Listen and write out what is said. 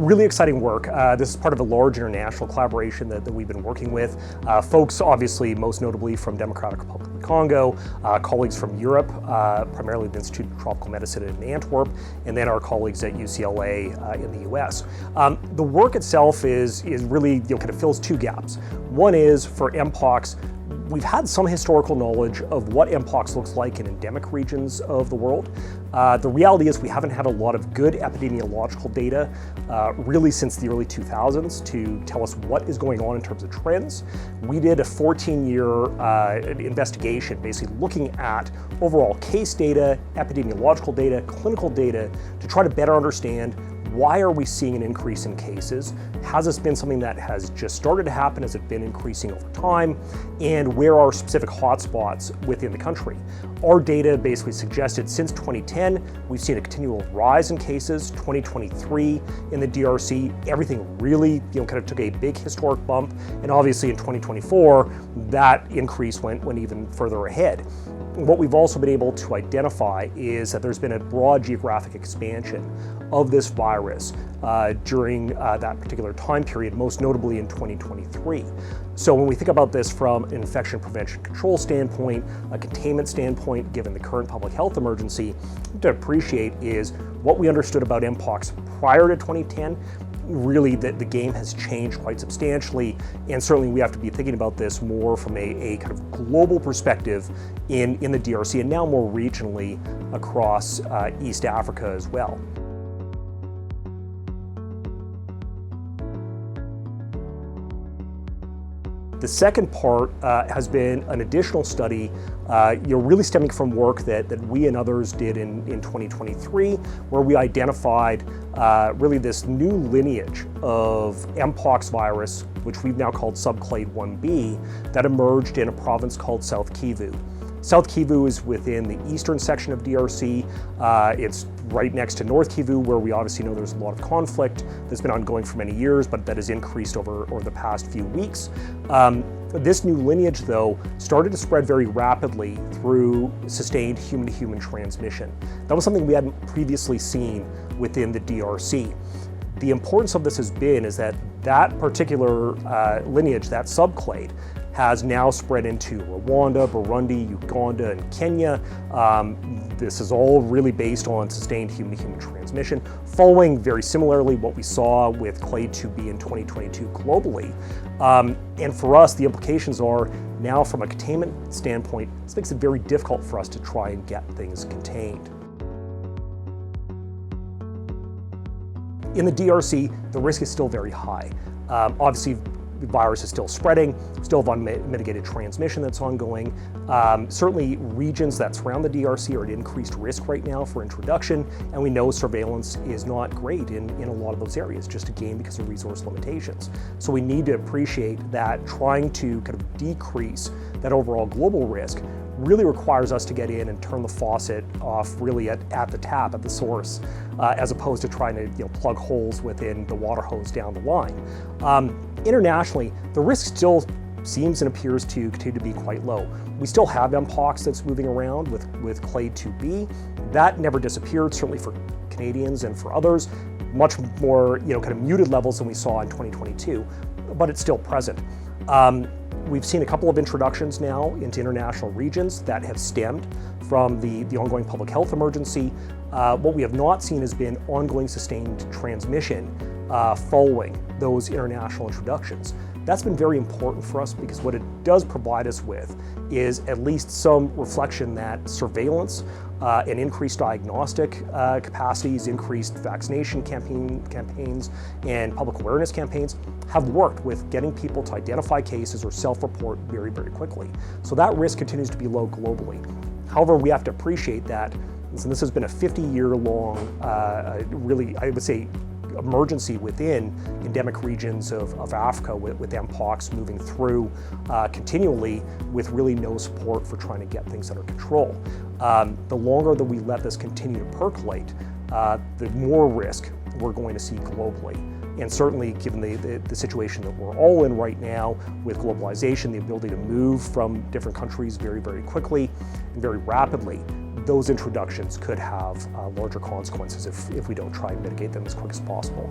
Really exciting work. This is part of a large international collaboration that we've been working with. Folks, obviously, most notably from Democratic Republic of the Congo, colleagues from Europe, primarily the Institute of Tropical Medicine in Antwerp, and then our colleagues at UCLA in the US. The work itself is really, kind of fills two gaps. One is for Mpox. We've had some historical knowledge of what Mpox looks like in endemic regions of the world. The reality is we haven't had a lot of good epidemiological data really since the early 2000s to tell us what is going on in terms of trends. We did a 14-year investigation basically looking at overall case data, epidemiological data, clinical data to try to better understand why are we seeing an increase in cases? Has this been something that has just started to happen? Has it been increasing over time? And where are specific hotspots within the country? Our data basically suggested since 2010, we've seen a continual rise in cases. 2023 in the DRC, everything really kind of took a big historic bump. And obviously in 2024, that increase went even further ahead. What we've also been able to identify is that there's been a broad geographic expansion of this virus during that particular time period, most notably in 2023. So when we think about this from an infection prevention control standpoint, a containment standpoint, given the current public health emergency, to appreciate is what we understood about Mpox prior to 2010. Really, the game has changed quite substantially, and certainly we have to be thinking about this more from a kind of global perspective in the DRC and now more regionally across East Africa as well. The second part has been an additional study, really stemming from work that we and others did in 2023, where we identified really this new lineage of Mpox virus, which we've now called subclade 1b, that emerged in a province called South Kivu. South Kivu is within the eastern section of DRC. It's right next to North Kivu, where we obviously know there's a lot of conflict that's been ongoing for many years, but that has increased over the past few weeks. This new lineage, though, started to spread very rapidly through sustained human-to-human transmission. That was something we hadn't previously seen within the DRC. The importance of this has been is that particular lineage, that subclade, has now spread into Rwanda, Burundi, Uganda, and Kenya. This is all really based on sustained human-to-human transmission, following very similarly what we saw with clade 2b in 2022 globally. And for us, the implications are now from a containment standpoint, this makes it very difficult for us to try and get things contained. In the DRC, the risk is still very high. Obviously, the virus is still spreading, still have unmitigated transmission that's ongoing. Certainly regions that surround the DRC are at increased risk right now for introduction, and we know surveillance is not great in a lot of those areas, just again because of resource limitations. So we need to appreciate that trying to kind of decrease that overall global risk really requires us to get in and turn the faucet off really at the tap, at the source, as opposed to trying to plug holes within the water hose down the line. Internationally, the risk still seems and appears to continue to be quite low. We still have Mpox that's moving around with clade 2b. That never disappeared, certainly for Canadians and for others, much more kind of muted levels than we saw in 2022, but it's still present. We've seen a couple of introductions now into international regions that have stemmed from the ongoing public health emergency. What we have not seen has been ongoing sustained transmission following those international introductions. That's been very important for us because what it does provide us with is at least some reflection that surveillance and increased diagnostic capacities, increased vaccination campaigns, and public awareness campaigns have worked with getting people to identify cases or self-report very, very quickly. So that risk continues to be low globally. However, we have to appreciate that, and this has been a 50-year-long, really, I would say, emergency within endemic regions of Africa with Mpox moving through continually with really no support for trying to get things under control. The longer that we let this continue to percolate, the more risk we're going to see globally. And certainly given the situation that we're all in right now with globalization, the ability to move from different countries very, very quickly and very rapidly, those introductions could have larger consequences if we don't try and mitigate them as quick as possible.